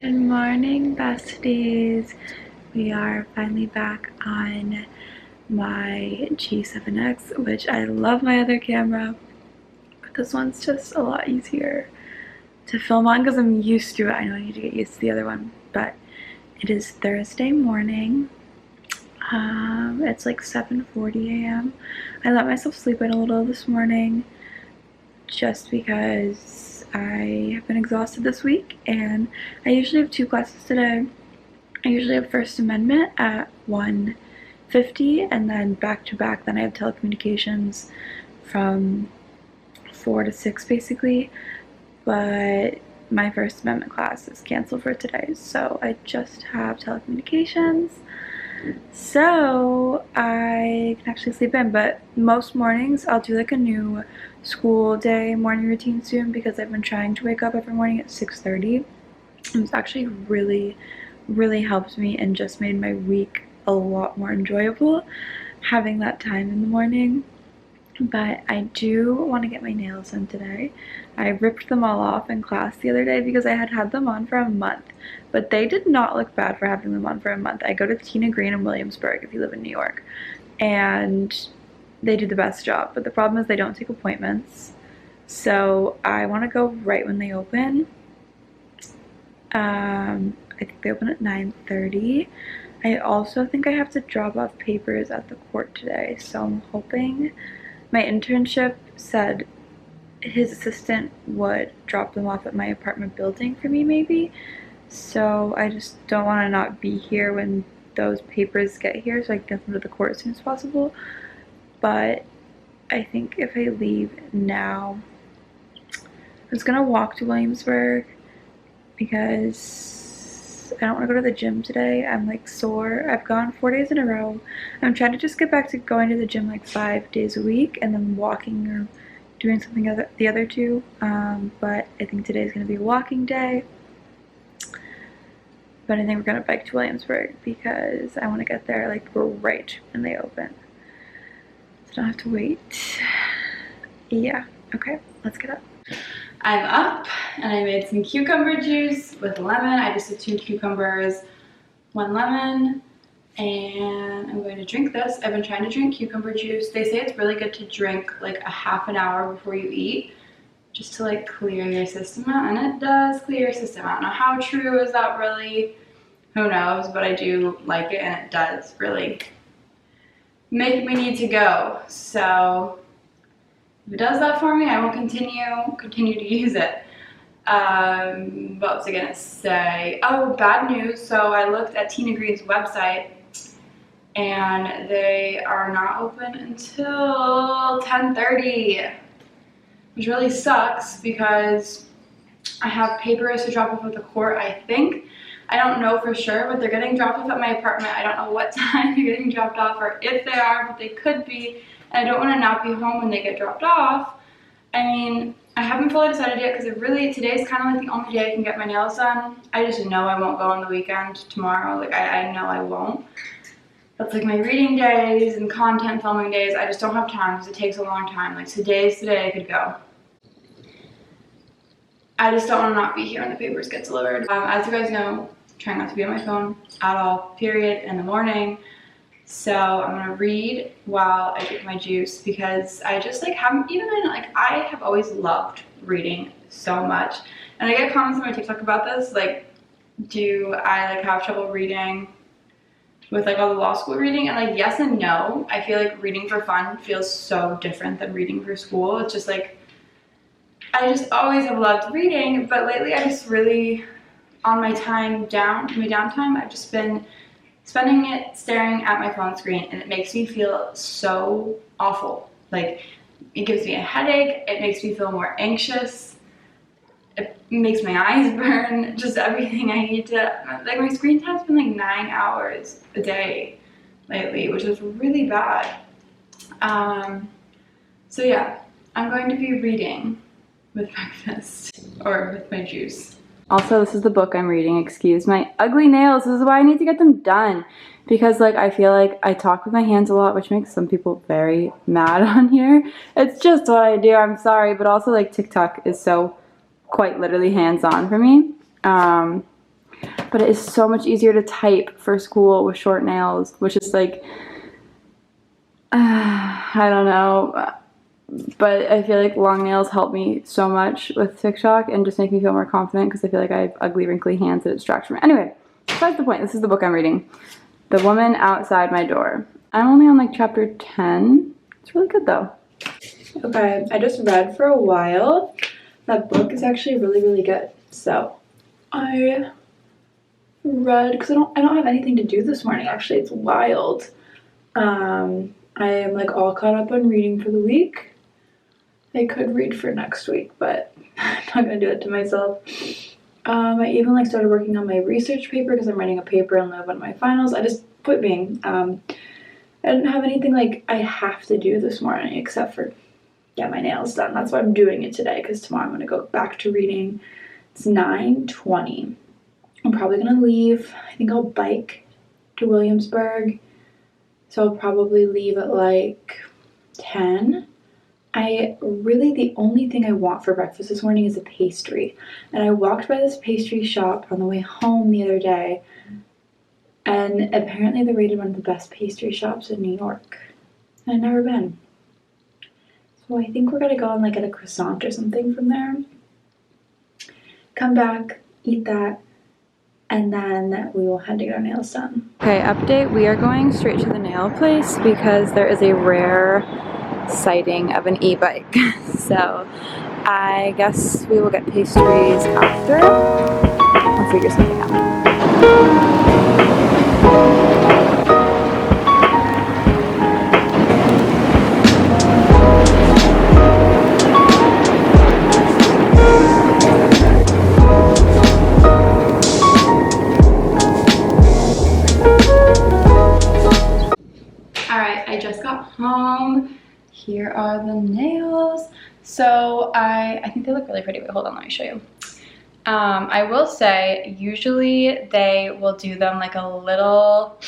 Good morning, besties. We are finally back on my G7X, which I love my other camera, but this one's just a lot easier to film on because I'm used to it. I know I need to get used to the other one, but it is Thursday morning. It's like 7:40 a.m. I let myself sleep in a little this morning just because I have been exhausted this week, and I usually have two classes today. I usually have First Amendment at 1:50, and then back to back, then I have telecommunications from 4 to 6 basically, but my First Amendment class is canceled for today, so I just have telecommunications. So I can actually sleep in, but most mornings I'll do like a new school day morning routine soon because I've been trying to wake up every morning at 6:30. It's actually really helped me and just made my week a lot more enjoyable having that time in the morning. But I do want to get my nails done today. I ripped them all off in class the other day because I had had them on for a month, but they did not look bad for having them on for a month. I go to Tina Green in Williamsburg if you live in New York, and they do the best job, but the problem is they don't take appointments. So I want to go right when they open. I think they open at 9:30. I also think I have to drop off papers at the court today, so I'm hoping. My internship said his assistant would drop them off at my apartment building for me maybe, so I just don't want to not be here when those papers get here so I can get them to the court as soon as possible. But I think if I leave now, I was gonna walk to Williamsburg because I don't want to go to the gym today. I'm like sore. I've gone 4 days in a row. I'm trying to just get back to going to the gym like 5 days a week and then walking or doing something the other two. But I think today's going to be a walking day. But I think we're going to bike to Williamsburg because I want to get there like right when they open, so I don't have to wait. Yeah, okay, let's get up. I'm up and I made some cucumber juice with lemon. I just did 2 cucumbers, 1 lemon, and I'm going to drink this. I've been trying to drink cucumber juice. They say it's really good to drink like a half an hour before you eat, just to like clear your system out, and it does clear your system out. Now how true is that really? Who knows, but I do like it and it does really make me need to go. So if it does that for me, I will continue to use it. What was I gonna say? Oh, bad news. So I looked at Tina Green's website and they are not open until 10:30, which really sucks because I have papers to drop off at the court, I think. I don't know for sure, but they're getting dropped off at my apartment. I don't know what time they're getting dropped off or if they are, but they could be. And I don't want to not be home when they get dropped off. I mean, I haven't fully decided yet because today's kind of like the only day I can get my nails done. I just know I won't go on the weekend tomorrow. Like, I know I won't. That's like my reading days and content filming days. I just don't have time because it takes a long time. Like, today's the day I could go. I just don't want to not be here when the papers get delivered. As you guys know, I'm trying not to be on my phone at all, period, in the morning. So I'm gonna read while I drink my juice because I just like haven't even been like, I have always loved reading so much. And I get comments on my TikTok about this, like, do I like have trouble reading with like all the law school reading? And like, yes and no. I feel like reading for fun feels so different than reading for school. It's just like, I just always have loved reading, but lately I just really, on my downtime, I've just been spending it staring at my phone screen, and it makes me feel so awful. Like, it gives me a headache, it makes me feel more anxious, it makes my eyes burn, just everything I need to, like, my screen time's been like 9 hours a day lately, which is really bad. So yeah, I'm going to be reading with breakfast, or with my juice. Also, this is the book I'm reading. Excuse my ugly nails. This is why I need to get them done. Because like I feel like I talk with my hands a lot, which makes some people very mad on here. It's just what I do. I'm sorry. But also like TikTok is so quite literally hands-on for me. but it is so much easier to type for school with short nails, which is like, I don't know, but I feel like long nails help me so much with TikTok and just make me feel more confident because I feel like I have ugly, wrinkly hands that distract from it. Anyway, besides the point, this is the book I'm reading. The Woman Outside My Door. I'm only on like chapter 10. It's really good though. Okay, I just read for a while. That book is actually really, really good. So I read because I don't have anything to do this morning. Actually, it's wild. I am like all caught up on reading for the week. I could read for next week, but I'm not gonna do it to myself. I even like started working on my research paper because I'm writing a paper in lieu of one of my finals. I just quit being. I didn't have anything like I have to do this morning except for get my nails done. That's why I'm doing it today because tomorrow I'm gonna go back to reading. It's 9:20. I'm probably gonna leave. I think I'll bike to Williamsburg. So I'll probably leave at like 10. The only thing I want for breakfast this morning is a pastry. And I walked by this pastry shop on the way home the other day. And apparently they're rated one of the best pastry shops in New York. And I've never been. So I think we're gonna go and like get a croissant or something from there. Come back, eat that, and then we will head to get our nails done. Okay, update. We are going straight to the nail place because there is a rare sighting of an e-bike. So I guess we will get pastries after. I'll figure something out. Alright, I just got home. Here are the nails. So I think they look really pretty. Wait, hold on, let me show you. I will say, usually they will do them like a little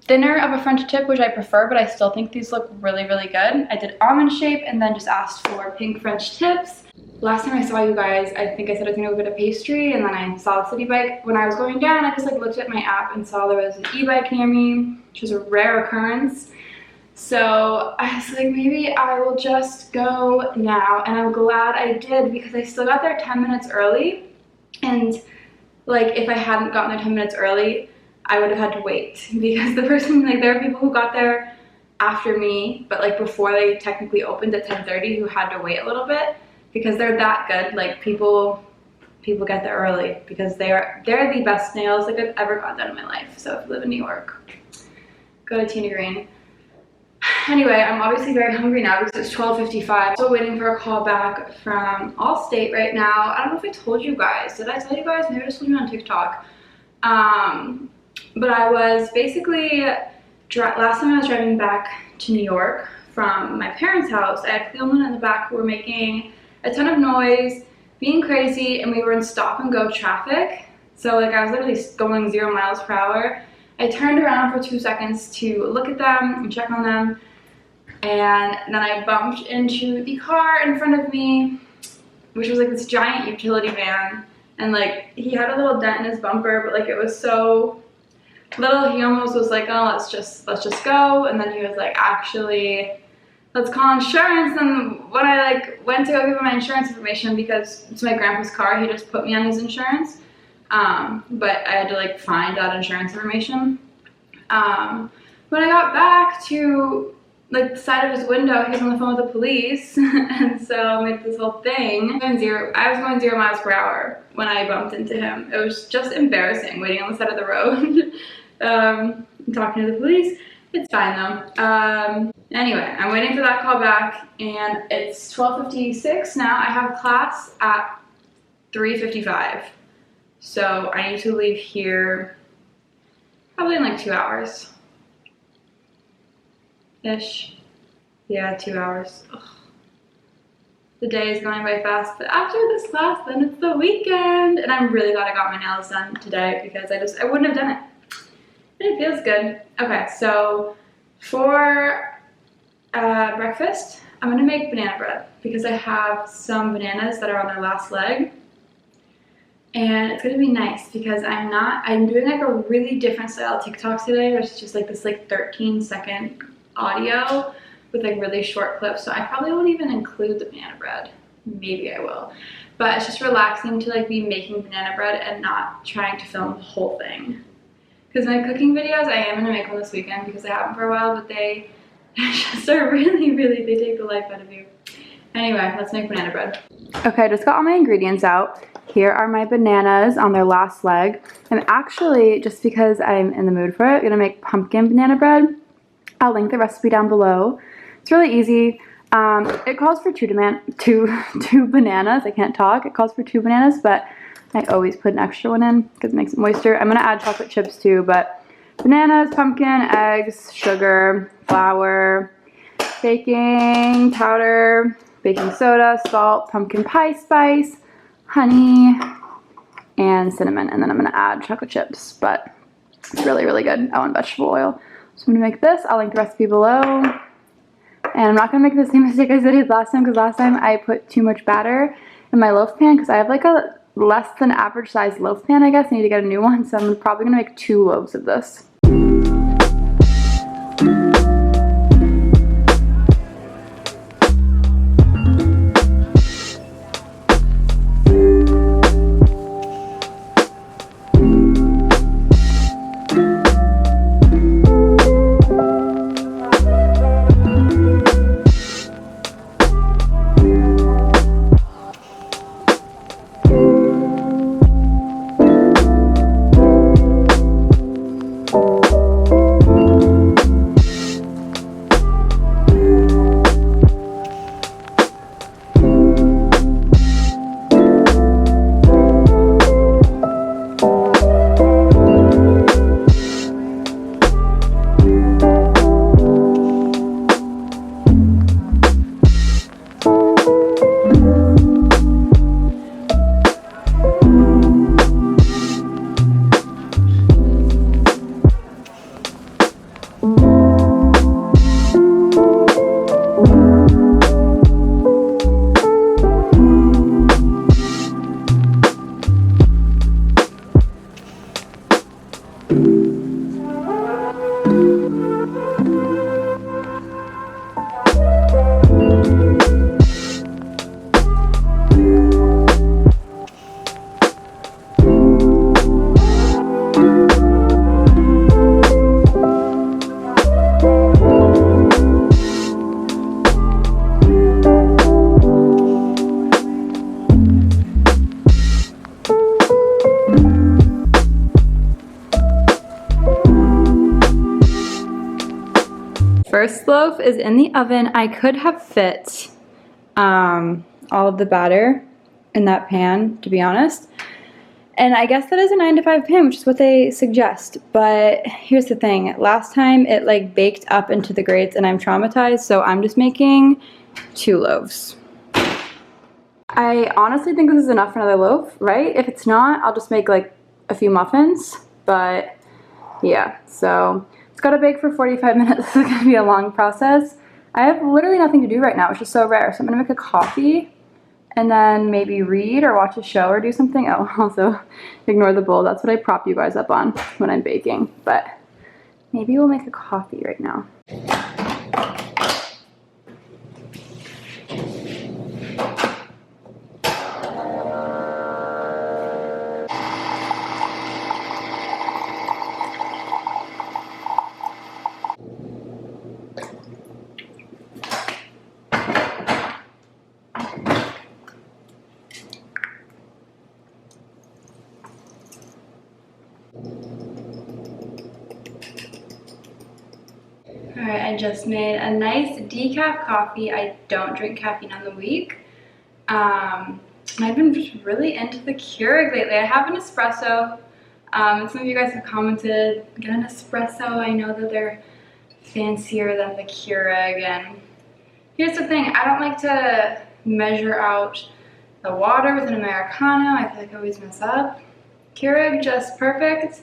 thinner of a French tip, which I prefer, but I still think these look really, really good. I did almond shape and then just asked for pink French tips. Last time I saw you guys, I think I said I was gonna go get a pastry, and then I saw the city bike. When I was going down, I just like looked at my app and saw there was an e-bike near me, which was a rare occurrence. So I was like, maybe I will just go now, and I'm glad I did because I still got there 10 minutes early, and like if I hadn't gotten there 10 minutes early, I would have had to wait because the person, like there are people who got there after me, but like before they technically opened at 10:30 who had to wait a little bit because they're that good. Like people get there early because they're the best nails like I've ever got done in my life. So if you live in New York, go to Tina Green. Anyway, I'm obviously very hungry now because it's 12:55. Still waiting for a call back from Allstate right now. I don't know if I told you guys. Did I tell you guys? Maybe I just told you on TikTok. But I was basically, last time I was driving back to New York from my parents' house, I had Cleveland in the back who were making a ton of noise, being crazy, and we were in stop and go traffic. So like I was literally going 0 miles per hour. I turned around for 2 seconds to look at them and check on them, and then I bumped into the car in front of me, which was like this giant utility van, and like he had a little dent in his bumper, but like it was so little, he almost was like, oh, let's just go, and then he was like, actually, let's call insurance. And when I like went to go give him my insurance information because it's my grandpa's car, he just put me on his insurance. But I had to like find that insurance information. When I got back to like the side of his window, he was on the phone with the police, and so made this whole thing. I was going 0 miles per hour when I bumped into him. It was just embarrassing waiting on the side of the road. Talking to the police. It's fine though. Anyway, I'm waiting for that call back, and it's 12:56 now. I have class at 3:55. So I need to leave here probably in like 2 hours. Ish. Yeah, 2 hours. Ugh. The day is going by fast, but after this class, then it's the weekend. And I'm really glad I got my nails done today because I wouldn't have done it. And it feels good. Okay, so for breakfast, I'm gonna make banana bread because I have some bananas that are on their last leg. And it's gonna be nice because I'm doing like a really different style TikTok today. There's just like this like 13-second audio with like really short clips. So I probably won't even include the banana bread. Maybe I will. But it's just relaxing to like be making banana bread and not trying to film the whole thing. Because my cooking videos, I am gonna make one this weekend because I haven't for a while, but they just are really, they take the life out of you. Anyway, let's make banana bread. Okay, I just got all my ingredients out. Here are my bananas on their last leg. I'm actually, just because I'm in the mood for it, gonna make pumpkin banana bread. I'll link the recipe down below. It's really easy. It calls for two bananas. I can't talk. It calls for 2 bananas, but I always put an extra one in because it makes it moister. I'm gonna add chocolate chips too, but bananas, pumpkin, eggs, sugar, flour, baking powder, baking soda, salt, pumpkin pie spice, honey, and cinnamon. And then I'm gonna add chocolate chips, but it's really, really good. I want vegetable oil. So I'm gonna make this. I'll link the recipe below. And I'm not gonna make the same mistake as I did last time because last time I put too much batter in my loaf pan because I have like a less than average size loaf pan, I guess. I need to get a new one. So I'm probably gonna make 2 loaves of this. First loaf is in the oven. I could have fit all of the batter in that pan, to be honest. And I guess that is a 9 to 5 pan, which is what they suggest. But here's the thing. Last time it like baked up into the grates and I'm traumatized, so I'm just making 2 loaves. I honestly think this is enough for another loaf, right? If it's not, I'll just make like a few muffins. But yeah, so it's gotta bake for 45 minutes. This is gonna be a long process. I have literally nothing to do right now, which is so rare. So I'm gonna make a coffee and then maybe read or watch a show or do something. Oh, also ignore the bowl. That's what I prop you guys up on when I'm baking. But maybe we'll make a coffee right now. Alright, I just made a nice decaf coffee. I don't drink caffeine on the week. I've been just really into the Keurig lately. I have an espresso. And some of you guys have commented, get an espresso. I know that they're fancier than the Keurig. And here's the thing, I don't like to measure out the water with an Americano. I feel like I always mess up. Keurig, just perfect.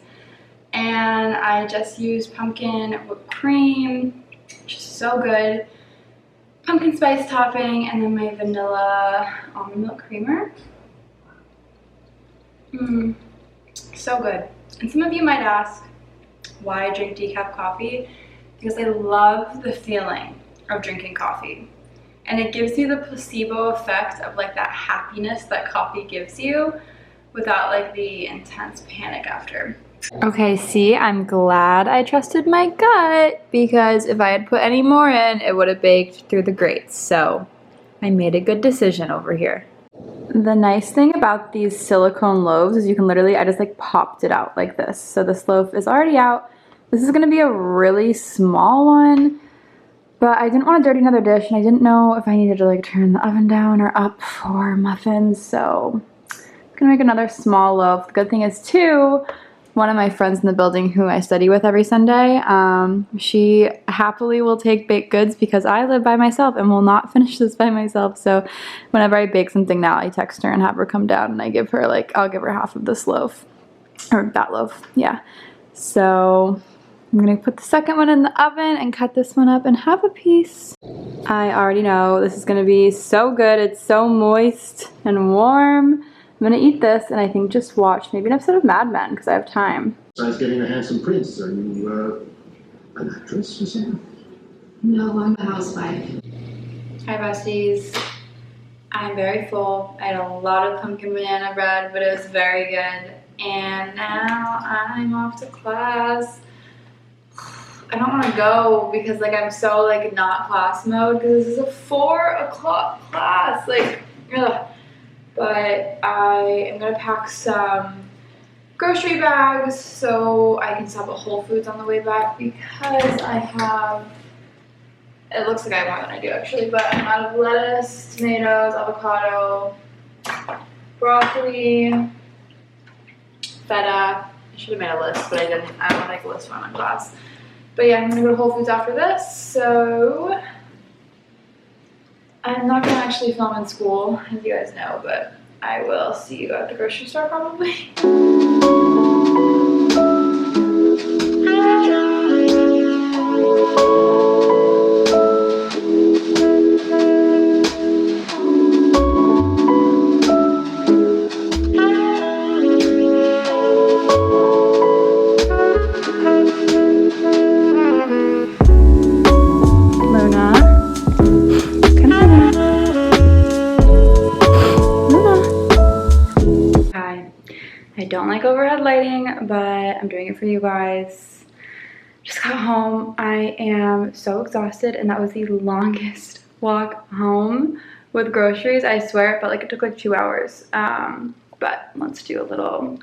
And I just use pumpkin whipped cream, which is so good. Pumpkin spice topping, and then my vanilla almond milk creamer. So good. And some of you might ask why I drink decaf coffee, because I love the feeling of drinking coffee. And it gives you the placebo effect of like that happiness that coffee gives you without like the intense panic after. Okay, see, I'm glad I trusted my gut, because if I had put any more in, it would have baked through the grates. So I made a good decision over here. The nice thing about these silicone loaves is you can literally, I just like popped it out like this. So this loaf is already out. This is gonna be a really small one, but I didn't want to dirty another dish, and I didn't know if I needed to like turn the oven down or up for muffins. So I'm gonna make another small loaf. The good thing is too, one of my friends in the building who I study with every Sunday, she happily will take baked goods because I live by myself and will not finish this by myself. So whenever I bake something now, I text her and have her come down, and I give her like, I'll give her half of this loaf, or that loaf, yeah. So I'm gonna put the second one in the oven and cut this one up and have a piece. I already know this is gonna be so good. It's so moist and warm. I'm gonna eat this and I think just watch maybe an episode of Mad Men because I have time. Besides getting a handsome prince, are you an actress or something? No, I'm a housewife. Hi besties. I'm very full. I had a lot of pumpkin banana bread, but it was very good. And now I'm off to class. I don't want to go because like I'm so like not class mode because this is a 4 o'clock class. Like, ugh. But I am gonna pack some grocery bags so I can stop at Whole Foods on the way back, because I have, it looks like I have more than I do actually, but I'm out of lettuce, tomatoes, avocado, broccoli, feta. I should have made a list, but I didn't. I don't want to make a list for my class. But yeah, I'm gonna go to Whole Foods after this, so I'm not gonna actually film in school, as you guys know, but I will see you at the grocery store probably. I don't like overhead lighting, but I'm doing it for you guys. Just got home. I am so exhausted, and that was the longest walk home with groceries. I swear it felt like it took like 2 hours. But let's do a little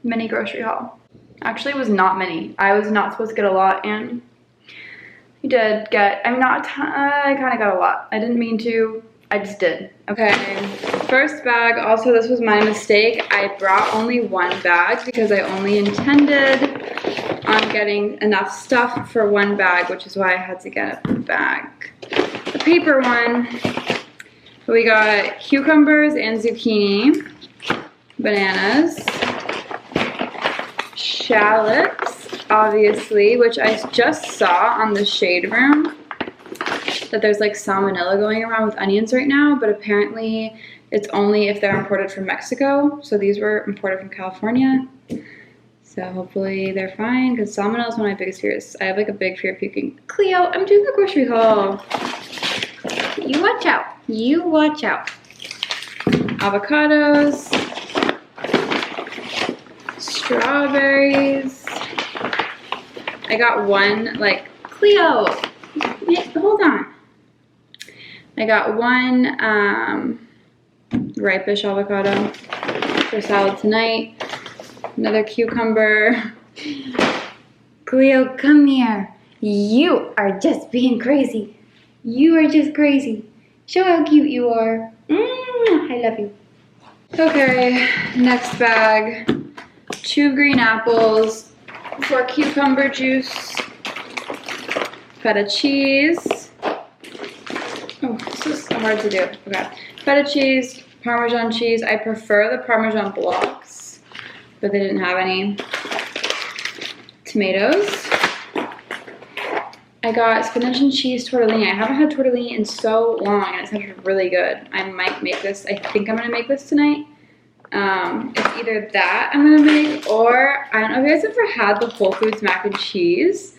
mini grocery haul. Actually, it was not many. I was not supposed to get a lot, and I did get, I kind of got a lot. I didn't mean to. I just did. Okay, first bag. Also, this was my mistake. I brought only one bag because I only intended on getting enough stuff for one bag, which is why I had to get a bag. The paper one. We got cucumbers and zucchini, bananas, shallots, obviously, which I just saw on the Shade Room, that there's like salmonella going around with onions right now, but apparently it's only if they're imported from Mexico. So these were imported from California. So hopefully they're fine, because salmonella is one of my biggest fears. I have like a big fear of puking. Cleo, I'm doing a grocery haul. You watch out. You watch out. Avocados. Strawberries. I got one, like, Cleo, hold on. I got one ripe-ish avocado for salad tonight. Another cucumber. Cleo, come here. You are just being crazy. You are just crazy. Show how cute you are. I love you. Okay, next bag. 2 green apples, 4 cucumber juice, feta cheese. Oh, this is so hard to do. Okay, feta cheese, Parmesan cheese. I prefer the Parmesan blocks, but they didn't have any. Tomatoes. I got spinach and cheese tortellini. I haven't had tortellini in so long, and it sounded really good. I might make this. I think I'm gonna make this tonight. It's either that I'm gonna make, or I don't know if you guys ever had the Whole Foods mac and cheese,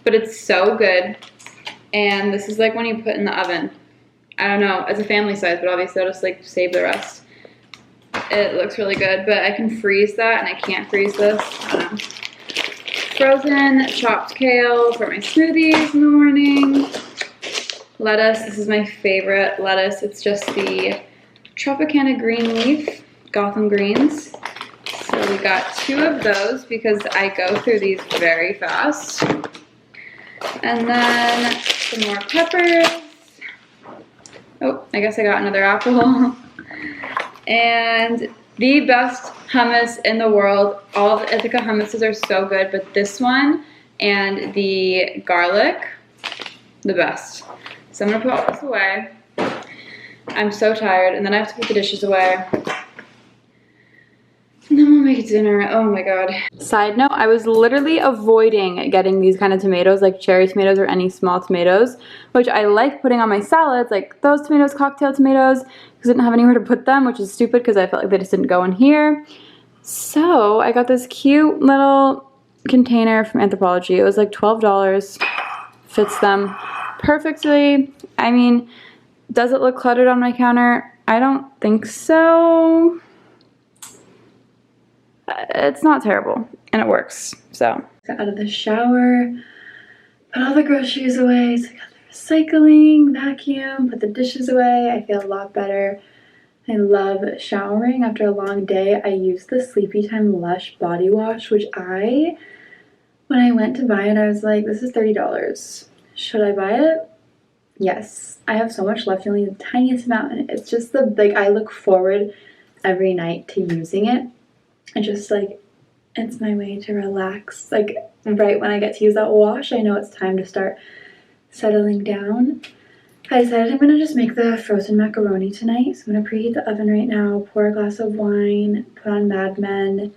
but it's so good. And this is like when you put in the oven. I don't know, it's a family size, but obviously I'll just like save the rest. It looks really good, but I can freeze that and I can't freeze this. Frozen chopped kale for my smoothies in the morning. Lettuce, this is my favorite lettuce. It's just the Tropicana green leaf, Gotham greens. So we got 2 of those because I go through these very fast. And then some more peppers. Oh, I guess I got another apple. And the best hummus in the world. All of the Ithaca hummuses are so good, but this one and the garlic, the best. So I'm gonna put all this away. I'm so tired, and then I have to put the dishes away. And then we'll make dinner. Oh my god. Side note, I was literally avoiding getting these kind of tomatoes, like cherry tomatoes or any small tomatoes, which I like putting on my salads, like those tomatoes, cocktail tomatoes, because I didn't have anywhere to put them, which is stupid because I felt like they just didn't go in here. So I got this cute little container from Anthropologie. It was like $12. Fits them perfectly. I mean, does it look cluttered on my counter? I don't think so. It's not terrible, and it works. So got out of the shower, put all the groceries away, so I got the recycling, vacuum, put the dishes away. I feel a lot better. I love showering after a long day. I use the Sleepy Time Lush body wash, which when I went to buy it, I was like, this is $30. Should I buy it? Yes. I have so much left, only the tiniest amount, and it's just I look forward every night to using it. And just like, it's my way to relax. Like right when I get to use that wash, I know it's time to start settling down. I decided I'm gonna just make the frozen macaroni tonight. So I'm gonna preheat the oven right now, pour a glass of wine, put on Mad Men.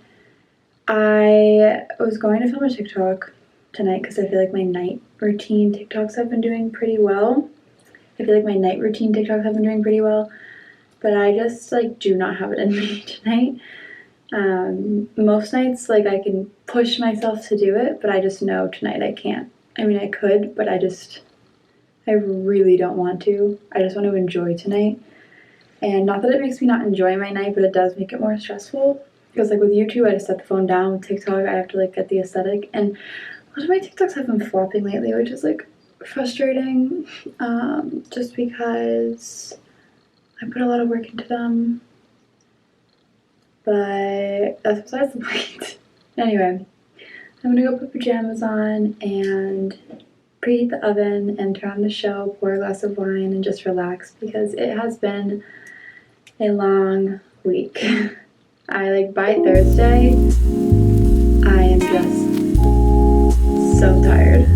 I was going to film a TikTok tonight because I feel like my night routine TikToks have been doing pretty well. But I just like do not have it in me tonight. Most nights, like, I can push myself to do it, but I just know tonight I can't. I mean, I could, but I really don't want to. I just want to enjoy tonight. And not that it makes me not enjoy my night, but it does make it more stressful. Because, like, with YouTube, I just set the phone down. With TikTok, I have to, like, get the aesthetic. And a lot of my TikToks have been flopping lately, which is, like, frustrating. Just because I put a lot of work into them. But that's besides the point. Anyway, I'm gonna go put pajamas on and preheat the oven and turn on the show, pour a glass of wine, and just relax because it has been a long week. By Thursday, I am just so tired.